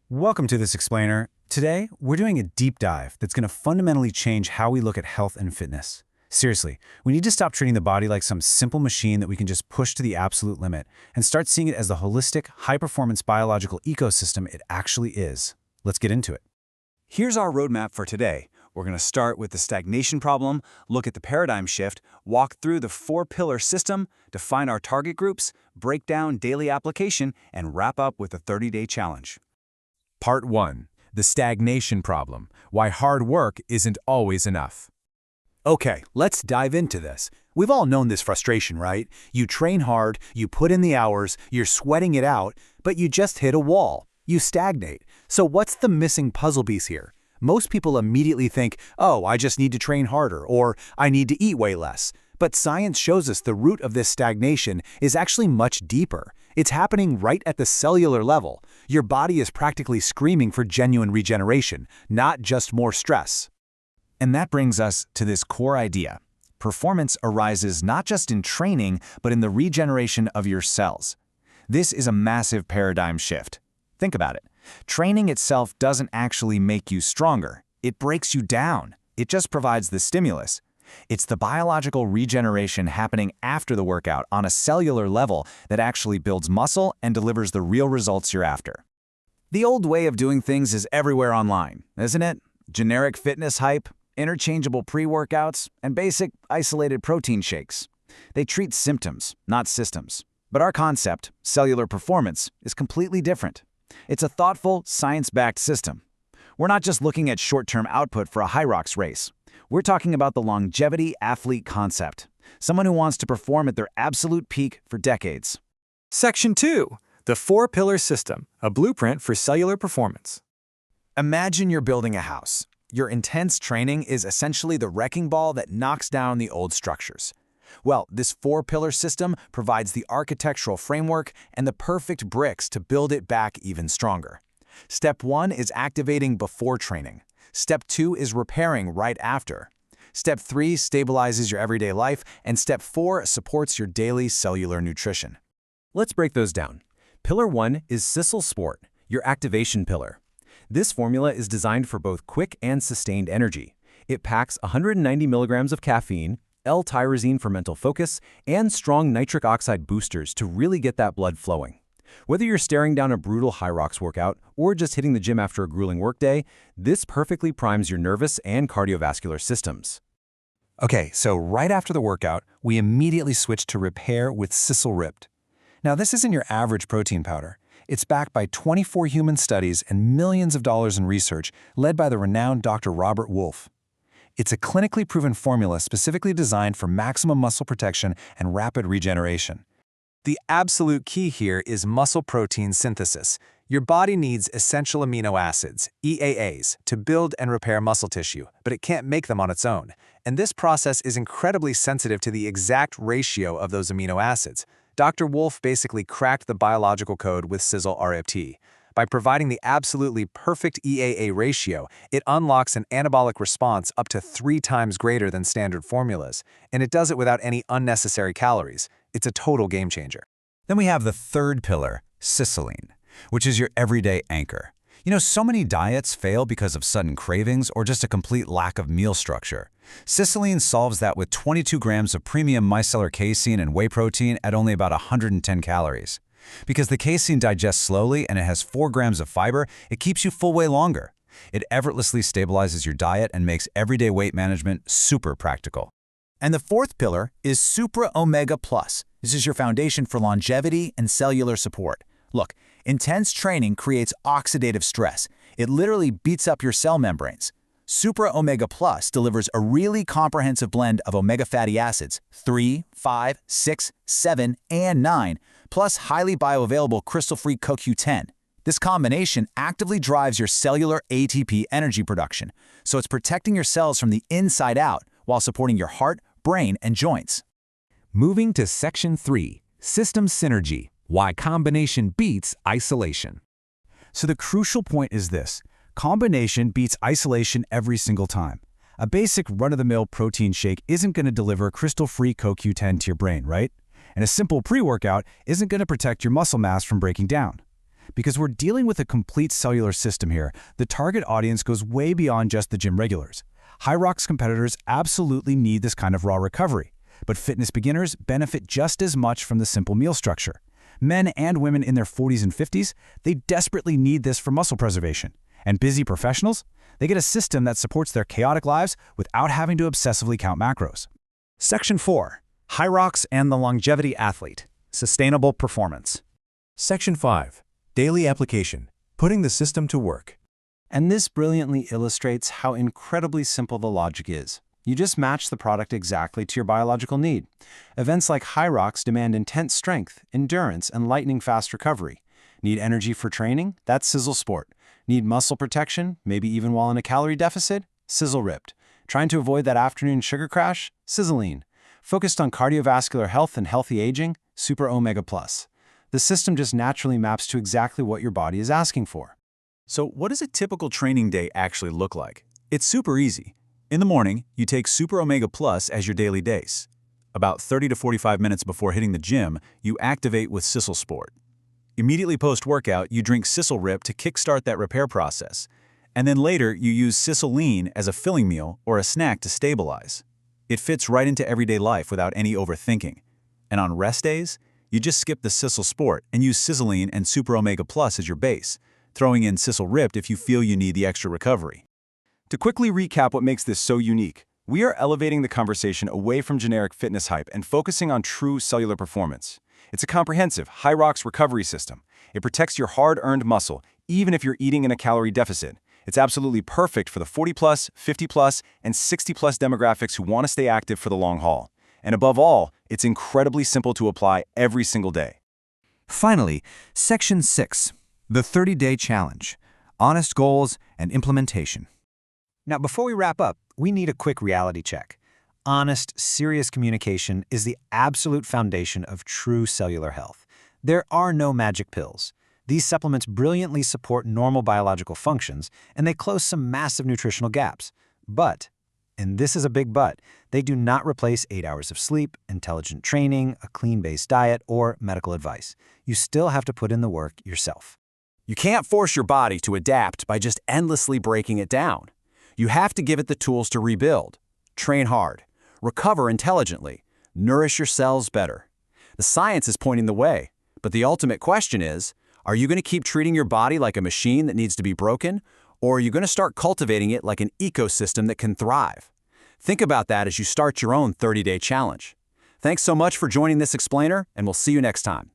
Welcome to this explainer. Today, we're doing a deep dive that's going to fundamentally change how we look at health and fitness. Seriously, we need to stop treating the body like some simple machine that we can just push to the absolute limit and start seeing it as the holistic, high-performance biological ecosystem it actually is. Let's get into it. Here's our roadmap for today. We're going to start with the stagnation problem, look at the paradigm shift, walk through the four-pillar system, define our target groups, break down daily application, and wrap up with a 30-day challenge. Part 1. The stagnation problem. Why hard work isn't always enough. Okay, let's dive into this. We've all known this frustration, right? You train hard, you put in the hours, you're sweating it out, but you just hit a wall. You stagnate. So what's the missing puzzle piece here? Most people immediately think, oh, I just need to train harder, or I need to eat way less. But science shows us the root of this stagnation is actually much deeper. It's happening right at the cellular level. Your body is practically screaming for genuine regeneration, not just more stress. And that brings us to this core idea. Performance arises not just in training, but in the regeneration of your cells. This is a massive paradigm shift. Think about it. Training itself doesn't actually make you stronger. It breaks you down. It just provides the stimulus. It's the biological regeneration happening after the workout on a cellular level that actually builds muscle and delivers the real results you're after. The old way of doing things is everywhere online, isn't it? Generic fitness hype, interchangeable pre-workouts, and basic isolated protein shakes. They treat symptoms, not systems. But our concept, cellular performance, is completely different. It's a thoughtful, science-backed system. We're not just looking at short-term output for a HYROX race. We're talking about the longevity athlete concept, someone who wants to perform at their absolute peak for decades. Section 2. The four-pillar system, a blueprint for cellular performance. Imagine you're building a house. Your intense training is essentially the wrecking ball that knocks down the old structures. Well, this four-pillar system provides the architectural framework and the perfect bricks to build it back even stronger. Step 1 is activating before training. Step 2 is repairing right after. Step 3 stabilizes your everyday life, and Step 4 supports your daily cellular nutrition. Let's break those down. Pillar 1 is Sisel Sport, your activation pillar. This formula is designed for both quick and sustained energy. It packs 190 milligrams of caffeine, L-tyrosine for mental focus, and strong nitric oxide boosters to really get that blood flowing. Whether you're staring down a brutal HYROX workout or just hitting the gym after a grueling workday, this perfectly primes your nervous and cardiovascular systems. Okay, so right after the workout, we immediately switch to repair with Sisel-Ripped. Now, this isn't your average protein powder. It's backed by 24 human studies and millions of dollars in research led by the renowned Dr. Robert Wolfe. It's a clinically proven formula specifically designed for maximum muscle protection and rapid regeneration. The absolute key here is muscle protein synthesis. Your body needs essential amino acids, EAAs, to build and repair muscle tissue, but it can't make them on its own. And this process is incredibly sensitive to the exact ratio of those amino acids. Dr. Wolfe basically cracked the biological code with Sisel-Europa-Team. By providing the absolutely perfect EAA ratio, it unlocks an anabolic response up to 3 times greater than standard formulas, and it does it without any unnecessary calories. It's a total game changer. Then we have the third pillar, cisilline, which is your everyday anchor. You know, so many diets fail because of sudden cravings or just a complete lack of meal structure. Cisilline solves that with 22 grams of premium micellar casein and whey protein at only about 110 calories. Because the casein digests slowly and it has 4 grams of fiber, it keeps you full way longer. It effortlessly stabilizes your diet and makes everyday weight management super practical. And the fourth pillar is Supra Omega Plus. This is your foundation for longevity and cellular support. Look, intense training creates oxidative stress. It literally beats up your cell membranes. Supra Omega Plus delivers a really comprehensive blend of omega fatty acids, 3, 5, 6, 7, and 9, plus highly bioavailable crystal-free CoQ10. This combination actively drives your cellular ATP energy production, so it's protecting your cells from the inside out while supporting your heart, brain, and joints. Moving to Section 3, System Synergy, why combination beats isolation. So the crucial point is this. Combination beats isolation every single time. A basic run-of-the-mill protein shake isn't going to deliver crystal-free CoQ10 to your brain, right? And a simple pre-workout isn't going to protect your muscle mass from breaking down. Because we're dealing with a complete cellular system here, the target audience goes way beyond just the gym regulars. HYROX competitors absolutely need this kind of raw recovery, but fitness beginners benefit just as much from the simple meal structure. Men and women in their 40s and 50s, they desperately need this for muscle preservation. And busy professionals, they get a system that supports their chaotic lives without having to obsessively count macros. Section 4. HYROX and the Longevity Athlete. Sustainable Performance. Section 5. Daily Application. Putting the system to work. And this brilliantly illustrates how incredibly simple the logic is. You just match the product exactly to your biological need. Events like HYROX demand intense strength, endurance, and lightning-fast recovery. Need energy for training? That's Sisel Sport. Need muscle protection, maybe even while in a calorie deficit? Sisel-Ripped. Trying to avoid that afternoon sugar crash? Sisel-Lean. Focused on cardiovascular health and healthy aging? Super Omega Plus. The system just naturally maps to exactly what your body is asking for. So what does a typical training day actually look like? It's super easy. In the morning, you take Super Omega Plus as your daily dose. About 30 to 45 minutes before hitting the gym, you activate with Sisel Sport. Immediately post-workout, you drink Sisel-Rip to kickstart that repair process. And then later, you use Sisel-Lean as a filling meal or a snack to stabilize. It fits right into everyday life without any overthinking. And on rest days, you just skip the Sisel Sport and use Sisel-Lean and Super Omega Plus as your base, throwing in Sisel-Ripped if you feel you need the extra recovery. To quickly recap what makes this so unique, we are elevating the conversation away from generic fitness hype and focusing on true cellular performance. It's a comprehensive, HYROX recovery system. It protects your hard-earned muscle, even if you're eating in a calorie deficit. It's absolutely perfect for the 40+, 50+, and 60+ demographics who want to stay active for the long haul. And above all, it's incredibly simple to apply every single day. Finally, Section 6. The 30-Day Challenge. Honest Goals and Implementation. Now, before we wrap up, we need a quick reality check. Honest, serious communication is the absolute foundation of true cellular health. There are no magic pills. These supplements brilliantly support normal biological functions, and they close some massive nutritional gaps. But, and this is a big but, they do not replace 8 hours of sleep, intelligent training, a clean-based diet, or medical advice. You still have to put in the work yourself. You can't force your body to adapt by just endlessly breaking it down. You have to give it the tools to rebuild, train hard, recover intelligently, nourish your cells better. The science is pointing the way, but the ultimate question is, are you going to keep treating your body like a machine that needs to be broken, or are you going to start cultivating it like an ecosystem that can thrive? Think about that as you start your own 30-day challenge. Thanks so much for joining this explainer, and we'll see you next time.